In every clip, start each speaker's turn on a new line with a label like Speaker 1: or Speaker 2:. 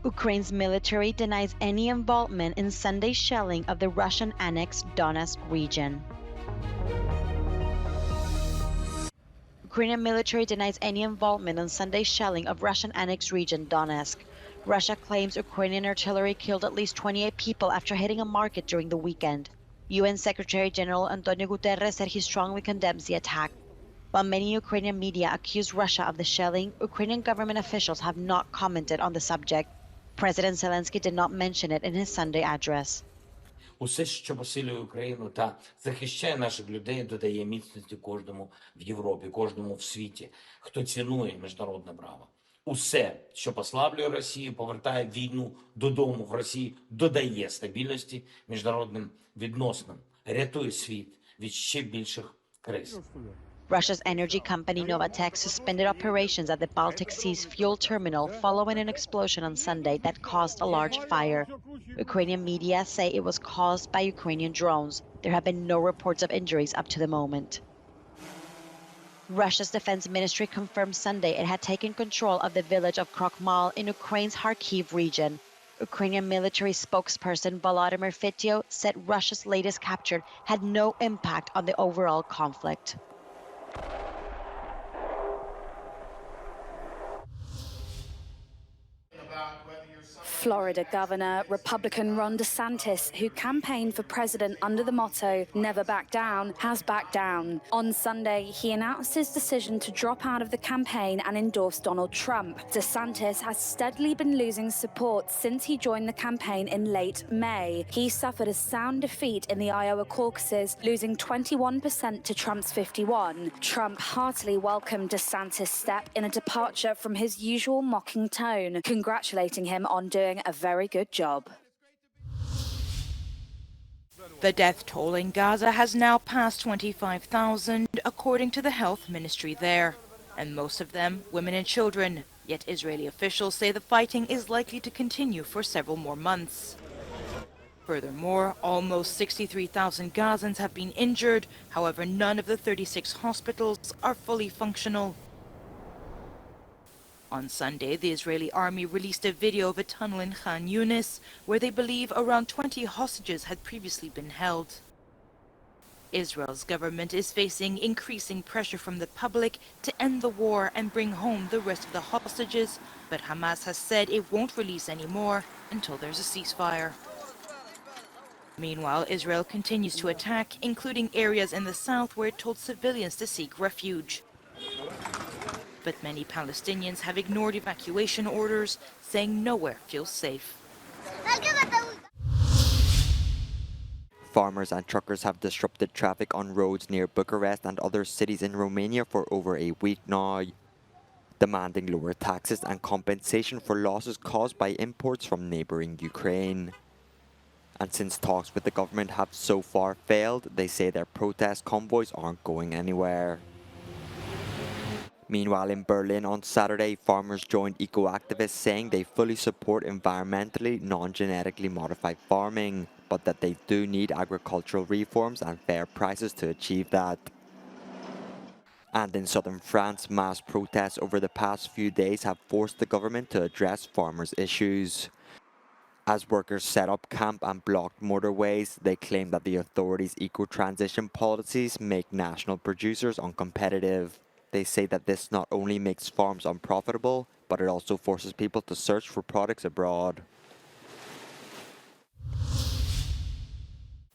Speaker 1: Ukraine's military denies any involvement in Sunday's shelling of the Russian-annexed Donetsk region. Ukrainian military denies any involvement in Sunday's shelling of Russian-annexed region Donetsk. Russia claims Ukrainian artillery killed at least 28 people after hitting a market during the weekend. UN Secretary General Antonio Guterres said he strongly condemns the attack. While many Ukrainian media accuse Russia of the shelling, Ukrainian government officials have not commented on the subject. President Zelensky did not mention it in his Sunday address.
Speaker 2: Усе, що посилює Україну та захищає наших людей, додає міцності кожному в Європі, кожному в світі, хто цінує міжнародне право. Усе, що послаблює Росію, повертає війну додому в Росії, додає стабільності міжнародним відносинам, рятує світ від ще більших криз.
Speaker 1: Russia's energy company Novatek suspended operations at the Baltic Sea's fuel terminal following an explosion on Sunday that caused a large fire. Ukrainian media say it was caused by Ukrainian drones. There have been no reports of injuries up to the moment. Russia's defense ministry confirmed Sunday it had taken control of the village of Krokmal in Ukraine's Kharkiv region. Ukrainian military spokesperson Volodymyr Fityo said Russia's latest capture had no impact on the overall conflict.
Speaker 3: Florida Governor Republican Ron DeSantis, who campaigned for president under the motto, "Never back down," has backed down. On Sunday, he announced his decision to drop out of the campaign and endorse Donald Trump. DeSantis has steadily been losing support since he joined the campaign in late May. He suffered a sound defeat in the Iowa caucuses, losing 21% to Trump's 51%. Trump heartily welcomed DeSantis' step in a departure from his usual mocking tone, congratulating him on doing a very good job.
Speaker 4: The death toll in Gaza has now passed 25,000, according to the health ministry there, and most of them women and children. Yet Israeli officials say the fighting is likely to continue for several more months. Furthermore, almost 63,000 Gazans have been injured. However, none of the 36 hospitals are fully functional. On Sunday, the Israeli army released a video of a tunnel in Khan Yunis, where they believe around 20 hostages had previously been held. Israel's government is facing increasing pressure from the public to end the war and bring home the rest of the hostages, but Hamas has said it won't release any more until there's a ceasefire. Meanwhile, Israel continues to attack, including areas in the south where it told civilians to seek refuge. But many Palestinians have ignored evacuation orders, saying nowhere feels safe.
Speaker 5: Farmers and truckers have disrupted traffic on roads near Bucharest and other cities in Romania for over a week now, demanding lower taxes and compensation for losses caused by imports from neighbouring Ukraine. And since talks with the government have so far failed, they say their protest convoys aren't going anywhere. Meanwhile, in Berlin on Saturday, farmers joined eco-activists saying they fully support environmentally, non-genetically modified farming, but that they do need agricultural reforms and fair prices to achieve that. And in southern France, mass protests over the past few days have forced the government to address farmers' issues. As workers set up camp and blocked motorways, they claim that the authorities' eco-transition policies make national producers uncompetitive. They say that this not only makes farms unprofitable, but it also forces people to search for products abroad.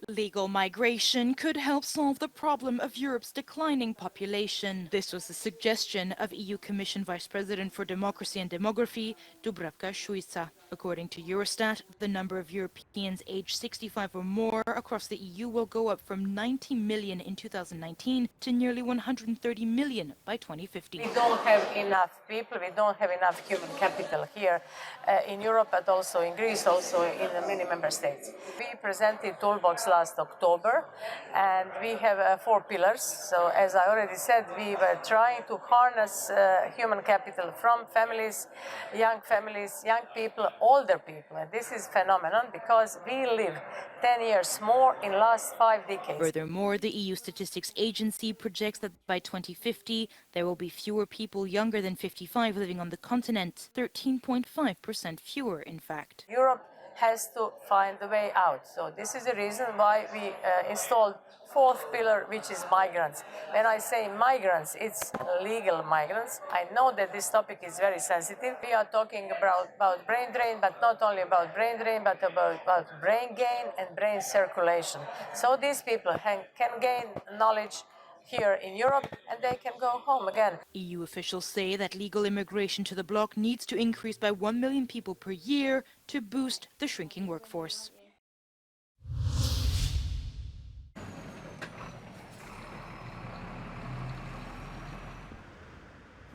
Speaker 4: Legal migration could help solve the problem of Europe's declining population. This was the suggestion of EU Commission Vice President for Democracy and Demography, Dubravka Šuica. According to Eurostat, the number of Europeans aged 65 or more across the EU will go up from 90 million in 2019 to nearly 130 million by 2050.
Speaker 6: We don't have enough people, we don't have enough human capital here in Europe, but also in Greece, also in many member states. We presented Toolbox last October, and we have 4 pillars. So as I already said, we were trying to harness human capital from families, young people, older people. And this is phenomenon because because we live 10 years more in the last 5 decades.
Speaker 4: Furthermore, the EU Statistics Agency projects that by 2050, there will be fewer people younger than 55 living on the continent, 13.5% fewer, in fact.
Speaker 6: Europe has to find a way out. So this is the reason why we installed fourth pillar, which is migrants. When I say migrants, it's legal migrants. I know that this topic is very sensitive. We are talking about brain drain, but not only about brain drain, but about brain gain and brain circulation. So these people can gain knowledge here in Europe, and they can go home again.
Speaker 4: EU officials say that legal immigration to the bloc needs to increase by 1 million people per year to boost the shrinking workforce.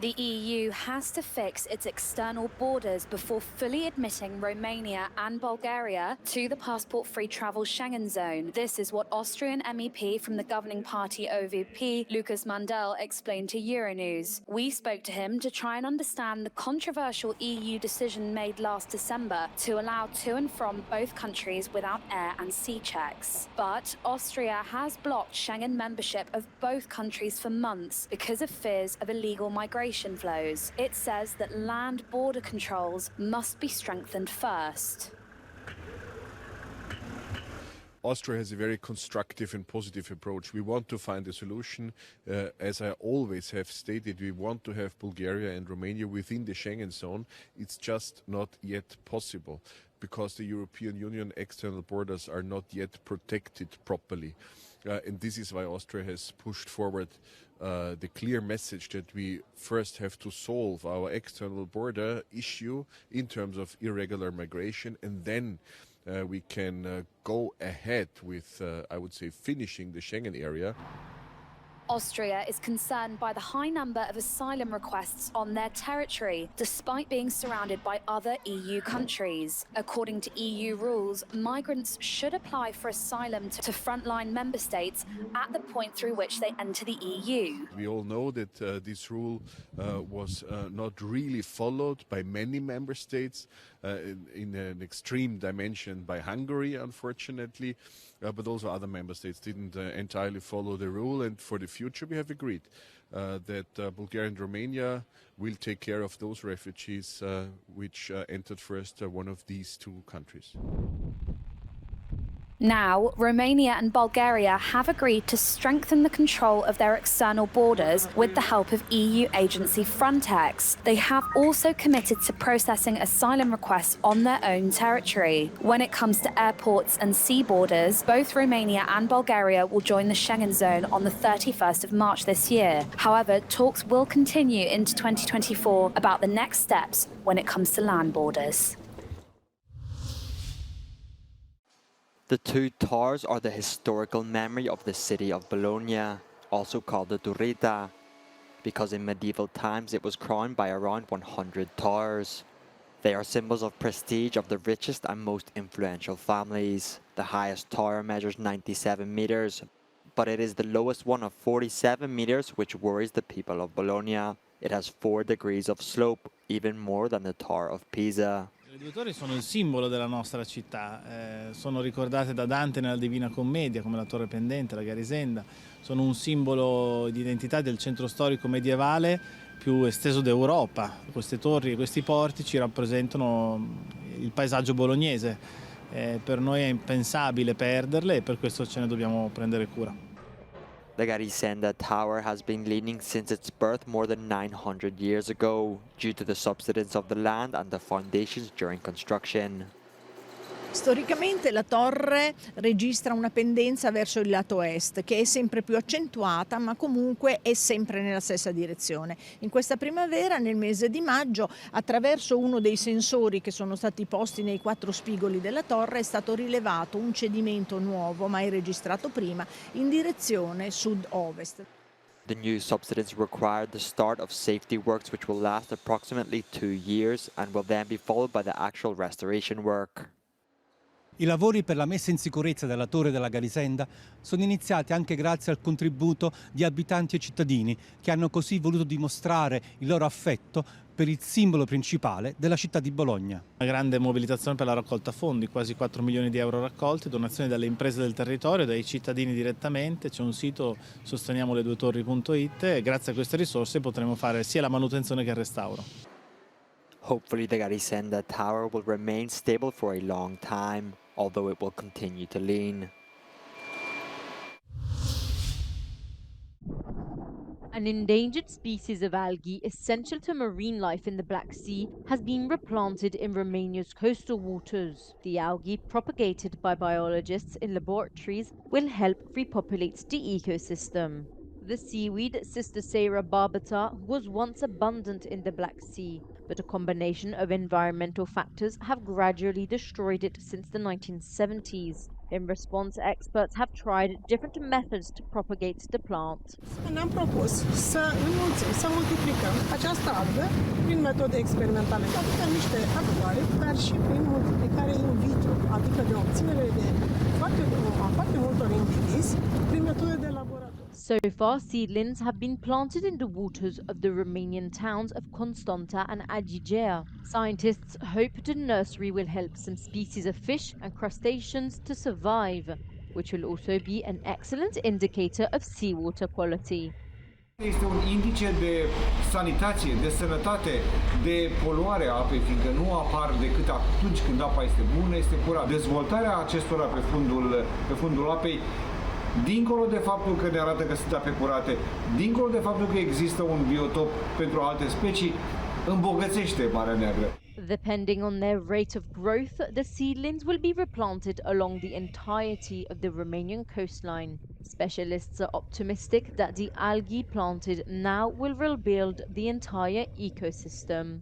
Speaker 3: The EU has to fix its external borders before fully admitting Romania and Bulgaria to the passport-free travel Schengen zone. This is what Austrian MEP from the governing party OVP, Lucas Mandel, explained to Euronews. We spoke to him to try and understand the controversial EU decision made last December to allow to and from both countries without air and sea checks. But Austria has blocked Schengen membership of both countries for months because of fears of illegal migration flows. It says that land border controls must be strengthened first.
Speaker 7: Austria has a very constructive and positive approach. We want to find a solution. As I always have stated, we want to have Bulgaria and Romania within the Schengen zone. It's just not yet possible because the European Union external borders are not yet protected properly. And this is why Austria has pushed forward the clear message that we first have to solve our external border issue in terms of irregular migration, and then we can go ahead with, I would say, finishing the Schengen area.
Speaker 3: Austria is concerned by the high number of asylum requests on their territory, despite being surrounded by other EU countries. According to EU rules, migrants should apply for asylum to frontline member states at the point through which they enter the EU.
Speaker 7: We all know that this rule was not really followed by many member states, in an extreme dimension by Hungary, unfortunately, but also other member states didn't entirely follow the rule, and for the future we have agreed that Bulgaria and Romania will take care of those refugees which entered first one of these two countries.
Speaker 3: Now, Romania and Bulgaria have agreed to strengthen the control of their external borders with the help of EU agency Frontex. They have also committed to processing asylum requests on their own territory. When it comes to airports and sea borders, both Romania and Bulgaria will join the Schengen zone on the 31st of March this year. However, talks will continue into 2024 about the next steps when it comes to land borders.
Speaker 5: The two towers are the historical memory of the city of Bologna, also called the Turrita, because in medieval times it was crowned by around 100 towers. They are symbols of prestige of the richest and most influential families. The highest tower measures 97 meters, but it is the lowest one of 47 meters, which worries the people of Bologna. It has 4 degrees of slope, even more than the Tower of Pisa.
Speaker 8: Le due torri sono il simbolo della nostra città, sono ricordate da Dante nella Divina Commedia come la torre pendente, la Garisenda, sono un simbolo di identità del centro storico medievale più esteso d'Europa. Queste torri e questi portici rappresentano il paesaggio bolognese, per noi è impensabile perderle e per questo ce ne dobbiamo prendere cura.
Speaker 5: The Garisenda Tower has been leaning since its birth more than 900 years ago, due to the subsidence of the land and the foundations during construction.
Speaker 9: Storicamente la torre registra una pendenza verso il lato est, che è sempre più accentuata, ma comunque è sempre nella stessa direzione. In questa primavera, nel mese di maggio, attraverso uno dei sensori che sono stati posti nei 4 spigoli della torre, è stato rilevato un cedimento nuovo, mai registrato prima, in direzione sud-ovest.
Speaker 5: The new subsidence required the start of safety works which will last approximately 2 years and will then be followed by the actual restoration work.
Speaker 10: I lavori per la messa in sicurezza della torre della Garisenda sono iniziati anche grazie al contributo di abitanti e cittadini che hanno così voluto dimostrare il loro affetto per il simbolo principale della città di Bologna.
Speaker 8: Una grande mobilitazione per la raccolta fondi, quasi 4 milioni di euro raccolti, donazioni dalle imprese del territorio, dai cittadini direttamente. C'è un sito sosteniamoleduetorri.it e grazie a queste risorse potremo fare sia la manutenzione che il restauro.
Speaker 5: Hopefully the Garisenda Tower will remain stable for a long time, although it will continue to lean.
Speaker 11: An endangered species of algae essential to marine life in the Black Sea has been replanted in Romania's coastal waters. The algae, propagated by biologists in laboratories, will help repopulate the ecosystem. The seaweed Cystocera barbata was once abundant in the Black Sea, but a combination of environmental factors have gradually destroyed it since the 1970s. In response, experts have tried different methods to propagate the plant.
Speaker 12: Ne-am propus să înmulțim, să multiplicăm această algă prin metode experimentale, adică niște actuare, dar și prin multiplicare in vitro, adică de obținere de foarte multor indivizi prin metode de laborator.
Speaker 11: So far, seedlings have been planted in the waters of the Romanian towns of Constanta and Agigea. Scientists hope the nursery will help some species of fish and crustaceans to survive, which will also be an excellent indicator of seawater quality.
Speaker 13: Este un indice de sanitație, de sănătate, de poluare a apei, fiindcă nu apar decât atunci când apa este bună, este curată. Dezvoltarea acestora pe fundul apei, dincolo de faptul că ne arată că sunt ape curate, dincolo de faptul că există un biotop pentru alte specii, îmbogățește Marea Neagră.
Speaker 11: Depending on their rate of growth, the seedlings will be replanted along the entirety of the Romanian coastline. Specialists are optimistic that the algae planted now will rebuild the entire ecosystem.